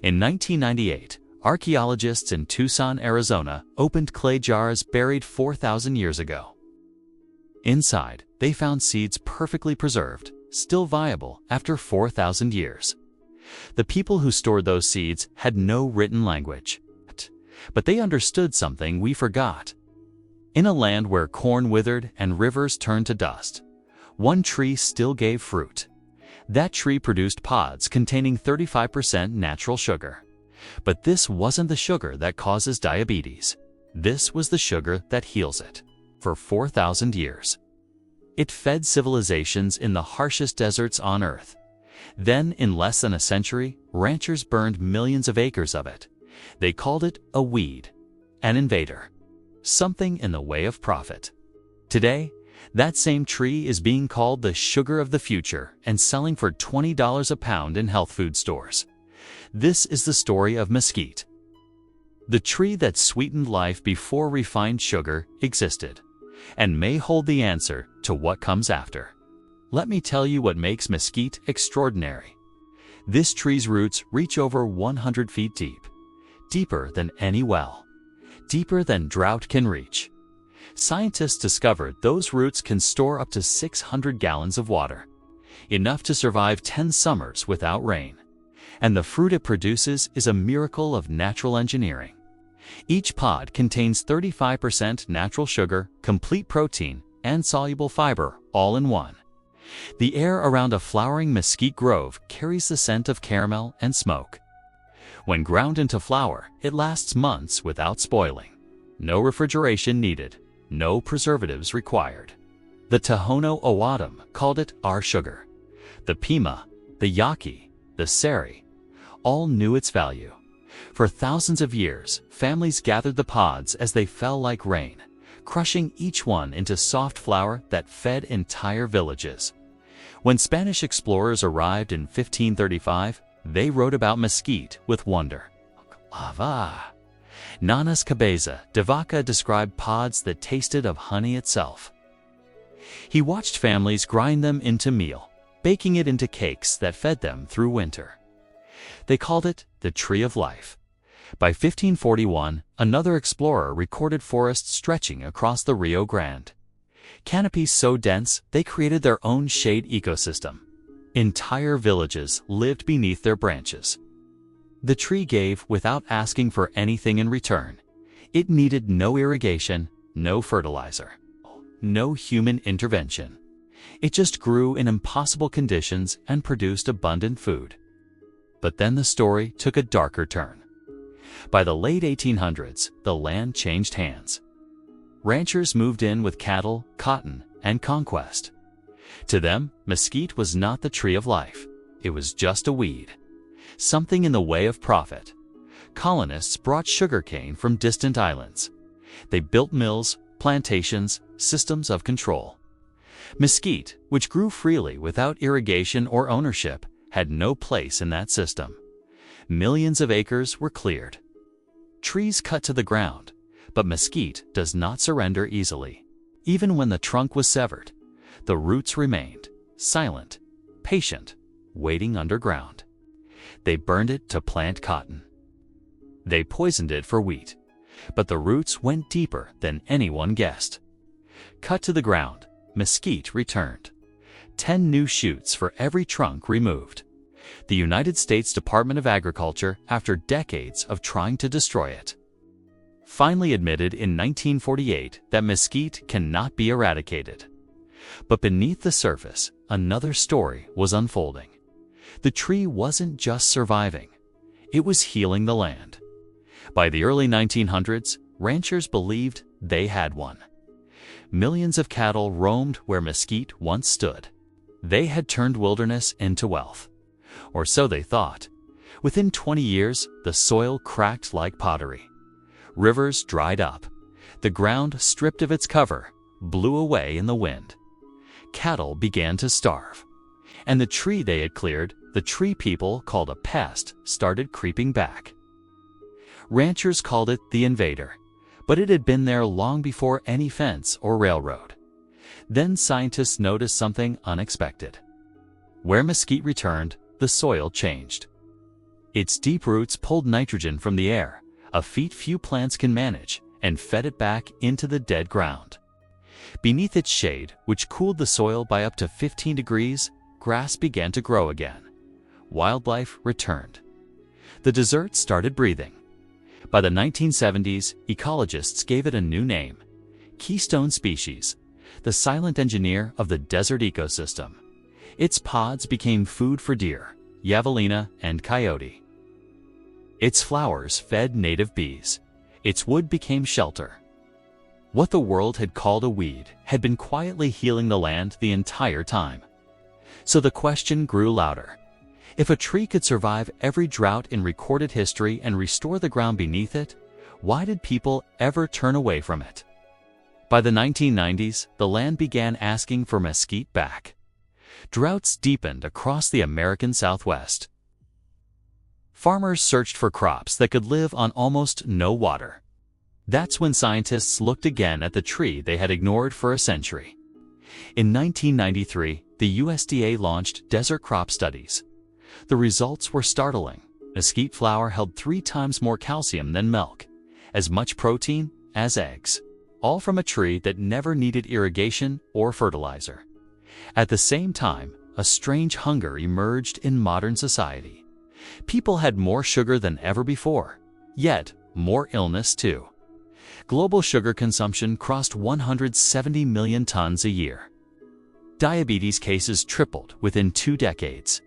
In 1998, archaeologists in Tucson, Arizona, opened clay jars buried 4,000 years ago. Inside, they found seeds perfectly preserved, still viable after 4,000 years. The people who stored those seeds had no written language, but they understood something we forgot. In a land where corn withered and rivers turned to dust, one tree still gave fruit. That tree produced pods containing 35% natural sugar. But this wasn't the sugar that causes diabetes. This was the sugar that heals it. For 4,000 years, it fed civilizations in the harshest deserts on Earth. Then, in less than a century, ranchers burned millions of acres of it. They called it a weed, an invader, something in the way of profit. Today, that same tree is being called the sugar of the future and selling for $20 a pound in health food stores. This is the story of Mesquite. The tree that sweetened life before refined sugar existed, and may hold the answer to what comes after. Let me tell you what makes mesquite extraordinary. This tree's roots reach over 100 feet deep, deeper than any well, deeper than drought can reach. Scientists discovered those roots can store up to 600 gallons of water, enough to survive 10 summers without rain. And the fruit it produces is a miracle of natural engineering. Each pod contains 35% natural sugar, complete protein, and soluble fiber, all in one. The air around a flowering mesquite grove carries the scent of caramel and smoke. When ground into flour, it lasts months without spoiling. No refrigeration needed, no preservatives required. The Tohono O'odham called it our sugar. The Pima, the Yaqui, the Seri, all knew its value. For thousands of years, families gathered the pods as they fell like rain, crushing each one into soft flour that fed entire villages. When Spanish explorers arrived in 1535, they wrote about mesquite with wonder. Nanas Cabeza de Vaca described pods that tasted of honey itself. He watched families grind them into meal, baking it into cakes that fed them through winter. They called it the Tree of Life. By 1541, another explorer recorded forests stretching across the Rio Grande. Canopies so dense, they created their own shade ecosystem. Entire villages lived beneath their branches. The tree gave without asking for anything in return. It needed no irrigation, no fertilizer, no human intervention. It just grew in impossible conditions and produced abundant food. But then the story took a darker turn. By the late 1800s, the land changed hands. Ranchers moved in with cattle, cotton, and conquest. To them, mesquite was not the tree of life. It was just a weed, something in the way of profit. Colonists brought sugarcane from distant islands. They built mills, plantations, systems of control. Mesquite, which grew freely without irrigation or ownership, had no place in that system. Millions of acres were cleared. Trees cut to the ground, but mesquite does not surrender easily. Even when the trunk was severed, the roots remained, silent, patient, waiting underground. They burned it to plant cotton. They poisoned it for wheat, but the roots went deeper than anyone guessed. Cut to the ground, mesquite returned. 10 new shoots for every trunk removed. The United States Department of Agriculture, after decades of trying to destroy it, finally admitted in 1948 that mesquite cannot be eradicated. But beneath the surface, another story was unfolding. The tree wasn't just surviving, it was healing the land. By the early 1900s, ranchers believed they had one. Millions of cattle roamed where mesquite once stood. They had turned wilderness into wealth. Or so they thought. Within 20 years, the soil cracked like pottery. Rivers dried up. The ground, stripped of its cover, blew away in the wind. Cattle began to starve. And the tree they had cleared, the tree people called a pest, started creeping back. Ranchers called it the invader, but it had been there long before any fence or railroad. Then scientists noticed something unexpected. Where mesquite returned, the soil changed. Its deep roots pulled nitrogen from the air, a feat few plants can manage, and fed it back into the dead ground. Beneath its shade, which cooled the soil by up to 15 degrees, grass began to grow again. Wildlife returned. The desert started breathing. By the 1970s, ecologists gave it a new name: keystone species, the silent engineer of the desert ecosystem. Its pods became food for deer, javelina, and coyote. Its flowers fed native bees. Its wood became shelter. What the world had called a weed had been quietly healing the land the entire time. So the question grew louder. If a tree could survive every drought in recorded history and restore the ground beneath it, why did people ever turn away from it? By the 1990s, the land began asking for mesquite back. Droughts deepened across the American Southwest. Farmers searched for crops that could live on almost no water. That's when scientists looked again at the tree they had ignored for a century. In 1993, the USDA launched desert crop studies. The results were startling. Mesquite flower held 3 times more calcium than milk, as much protein as eggs, all from a tree that never needed irrigation or fertilizer. At the same time, a strange hunger emerged in modern society. People had more sugar than ever before, yet more illness too. Global sugar consumption crossed 170 million tons a year. Diabetes cases tripled within 2 decades.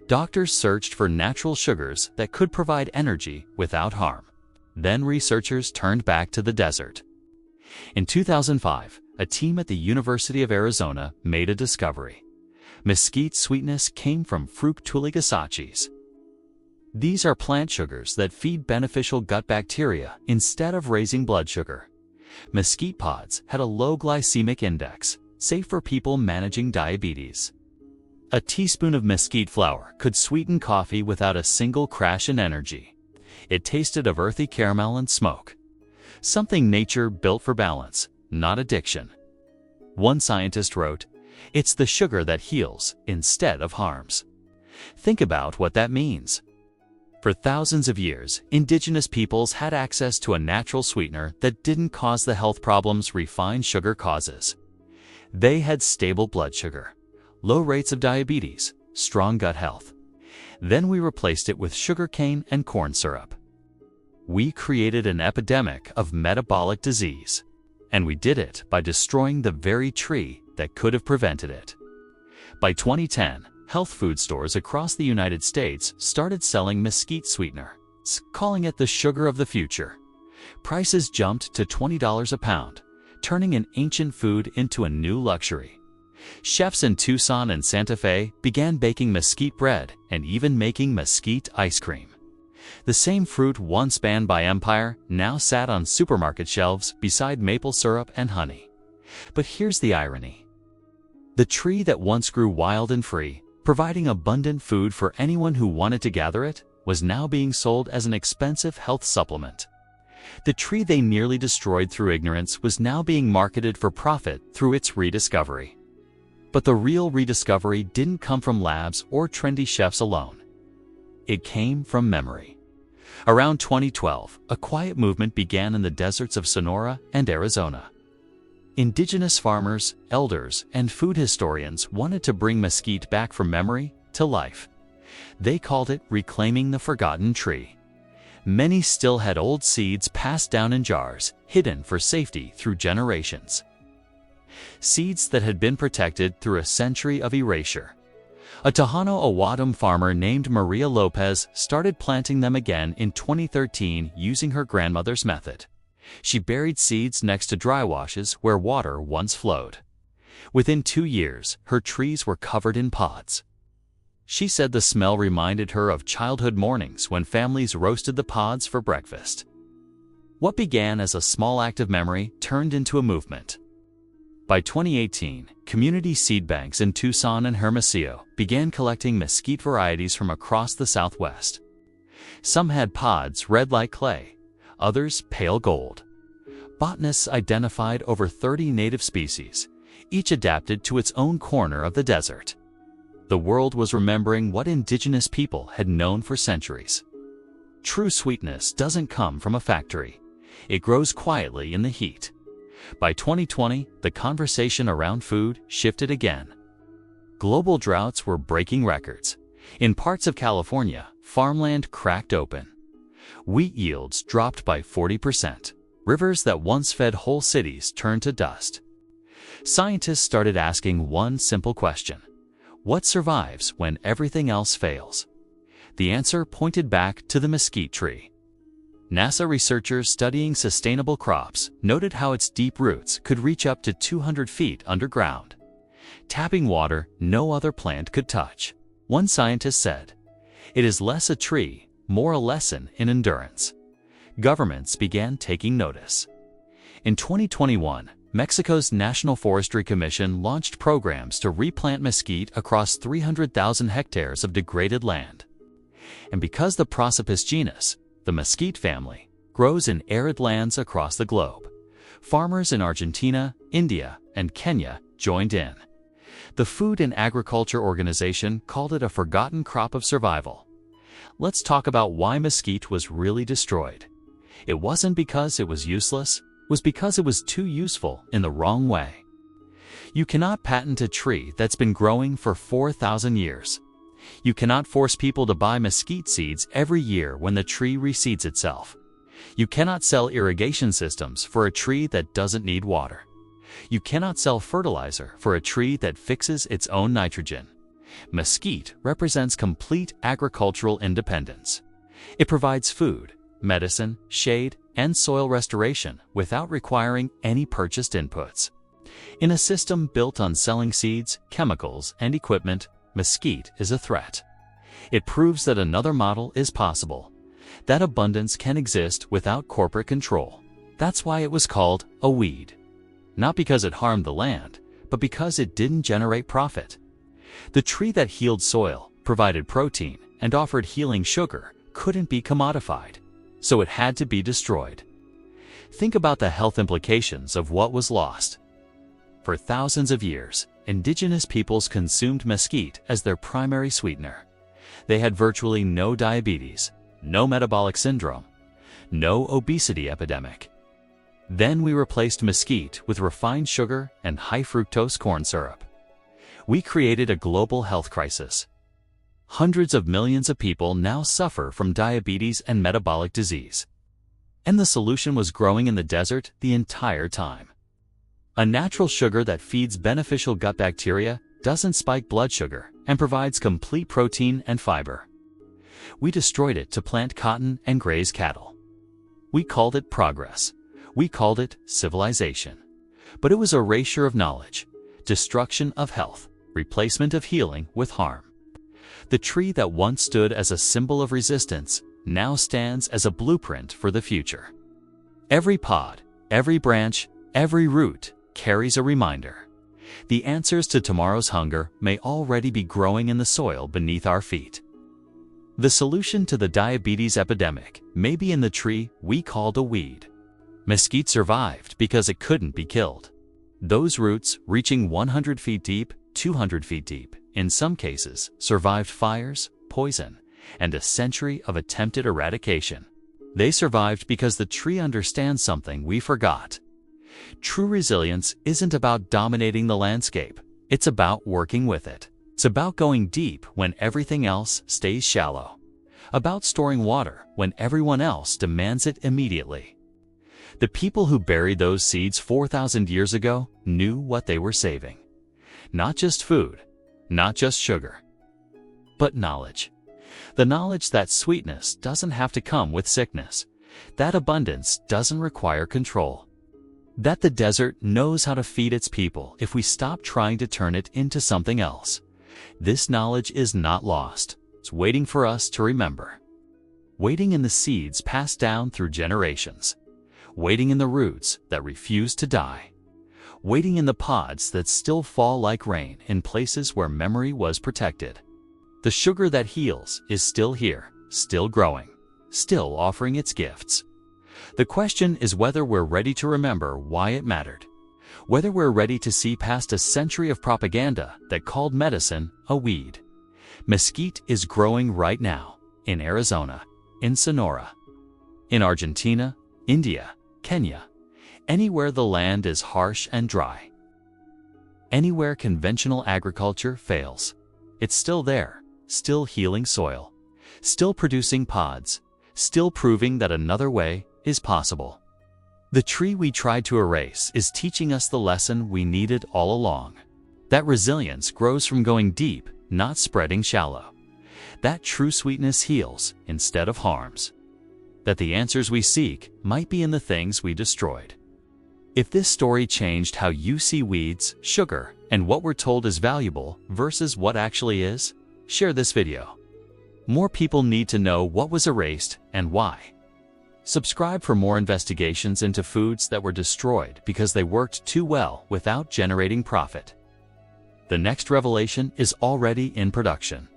Doctors searched for natural sugars that could provide energy without harm. Then researchers turned back to the desert. In 2005, a team at the University of Arizona made a discovery. Mesquite's sweetness came from fructooligosaccharides. These are plant sugars that feed beneficial gut bacteria instead of raising blood sugar. Mesquite pods had a low glycemic index, safe for people managing diabetes. A teaspoon of mesquite flour could sweeten coffee without a single crash in energy. It tasted of earthy caramel and smoke. Something nature built for balance, not addiction. One scientist wrote, "It's the sugar that heals instead of harms." Think about what that means. For thousands of years, indigenous peoples had access to a natural sweetener that didn't cause the health problems refined sugar causes. They had stable blood sugar, low rates of diabetes, strong gut health. Then we replaced it with sugarcane and corn syrup. We created an epidemic of metabolic disease, and we did it by destroying the very tree that could have prevented it. By 2010, health food stores across the United States started selling mesquite sweetener, calling it the sugar of the future. Prices jumped to $20 a pound, turning an ancient food into a new luxury. Chefs in Tucson and Santa Fe began baking mesquite bread and even making mesquite ice cream. The same fruit once banned by empire now sat on supermarket shelves beside maple syrup and honey. But here's the irony. The tree that once grew wild and free, providing abundant food for anyone who wanted to gather it, was now being sold as an expensive health supplement. The tree they nearly destroyed through ignorance was now being marketed for profit through its rediscovery. But the real rediscovery didn't come from labs or trendy chefs alone. It came from memory. Around 2012, a quiet movement began in the deserts of Sonora and Arizona. Indigenous farmers, elders, and food historians wanted to bring mesquite back from memory to life. They called it reclaiming the forgotten tree. Many still had old seeds passed down in jars, hidden for safety through generations. Seeds that had been protected through a century of erasure. A Tejano Awadum farmer named Maria Lopez started planting them again in 2013 using her grandmother's method. She buried seeds next to dry washes where water once flowed. Within 2 years, her trees were covered in pods. She said the smell reminded her of childhood mornings when families roasted the pods for breakfast. What began as a small act of memory turned into a movement. By 2018, community seed banks in Tucson and Hermosillo began collecting mesquite varieties from across the Southwest. Some had pods red like clay, others pale gold. Botanists identified over 30 native species, each adapted to its own corner of the desert. The world was remembering what indigenous people had known for centuries. True sweetness doesn't come from a factory. It grows quietly in the heat. By 2020, the conversation around food shifted again. Global droughts were breaking records. In parts of California, farmland cracked open. Wheat yields dropped by 40%. Rivers that once fed whole cities turned to dust. Scientists started asking one simple question: what survives when everything else fails? The answer pointed back to the mesquite tree. NASA researchers studying sustainable crops noted how its deep roots could reach up to 200 feet underground, tapping water no other plant could touch. One scientist said, "It is less a tree, more a lesson in endurance." Governments began taking notice. In 2021, Mexico's National Forestry Commission launched programs to replant mesquite across 300,000 hectares of degraded land. And because the Prosopis genus, the mesquite family, grows in arid lands across the globe, farmers in Argentina, India, and Kenya joined in. The Food and Agriculture Organization called it a forgotten crop of survival. Let's talk about why mesquite was really destroyed. It wasn't because it was useless, it was because it was too useful in the wrong way. You cannot patent a tree that's been growing for 4,000 years. You cannot force people to buy mesquite seeds every year when the tree reseeds itself. You cannot sell irrigation systems for a tree that doesn't need water. You cannot sell fertilizer for a tree that fixes its own nitrogen. Mesquite represents complete agricultural independence. It provides food, medicine, shade, and soil restoration without requiring any purchased inputs. In a system built on selling seeds, chemicals, and equipment, mesquite is a threat. It proves that another model is possible, that abundance can exist without corporate control. That's why it was called a weed. Not because it harmed the land, but because it didn't generate profit. The tree that healed soil, provided protein, and offered healing sugar couldn't be commodified, so it had to be destroyed. Think about the health implications of what was lost. For thousands of years, indigenous peoples consumed mesquite as their primary sweetener. They had virtually no diabetes, no metabolic syndrome, no obesity epidemic. Then we replaced mesquite with refined sugar and high fructose corn syrup. We created a global health crisis. Hundreds of millions of people now suffer from diabetes and metabolic disease. And the solution was growing in the desert the entire time. A natural sugar that feeds beneficial gut bacteria, doesn't spike blood sugar, and provides complete protein and fiber. We destroyed it to plant cotton and graze cattle. We called it progress. We called it civilization. But it was erasure of knowledge, destruction of health, replacement of healing with harm. The tree that once stood as a symbol of resistance now stands as a blueprint for the future. Every pod, every branch, every root carries a reminder. The answers to tomorrow's hunger may already be growing in the soil beneath our feet. The solution to the diabetes epidemic may be in the tree we called a weed. Mesquite survived because it couldn't be killed. Those roots, reaching 100 feet deep, 200 feet deep, in some cases, survived fires, poison, and a century of attempted eradication. They survived because the tree understands something we forgot. True resilience isn't about dominating the landscape. It's about working with it. It's about going deep when everything else stays shallow. About storing water when everyone else demands it immediately. The people who buried those seeds 4,000 years ago knew what they were saving. Not just food, not just sugar, but knowledge. The knowledge that sweetness doesn't have to come with sickness, that abundance doesn't require control, that the desert knows how to feed its people if we stop trying to turn it into something else. This knowledge is not lost. It's waiting for us to remember. Waiting in the seeds passed down through generations. Waiting in the roots that refuse to die. Waiting in the pods that still fall like rain in places where memory was protected. The sugar that heals is still here, still growing, still offering its gifts. The question is whether we're ready to remember why it mattered, Whether we're ready to see past a century of propaganda that called medicine a weed, mesquite is growing right now in Arizona, in Sonora, in Argentina, India, Kenya, anywhere the land is harsh and dry. Anywhere conventional agriculture fails, it's still there, still healing soil, still producing pods, still proving that another way is possible. The tree we tried to erase is teaching us the lesson we needed all along. That resilience grows from going deep, not spreading shallow. That true sweetness heals instead of harms. That the answers we seek might be in the things we destroyed. If this story changed how you see weeds, sugar, and what we're told is valuable versus what actually is, share this video. More people need to know what was erased and why. Subscribe for more investigations into foods that were destroyed because they worked too well without generating profit. The next revelation is already in production.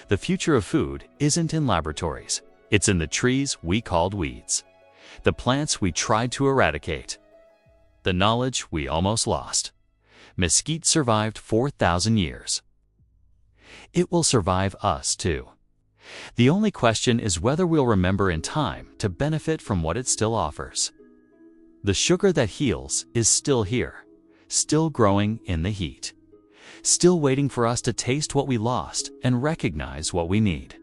The future of food isn't in laboratories. It's in the trees we called weeds, the plants we tried to eradicate, the knowledge we almost lost. Mesquite survived 4,000 years. It will survive us too. The only question is whether we'll remember in time to benefit from what it still offers. The sugar that heals is still here, still growing in the heat, still waiting for us to taste what we lost and recognize what we need.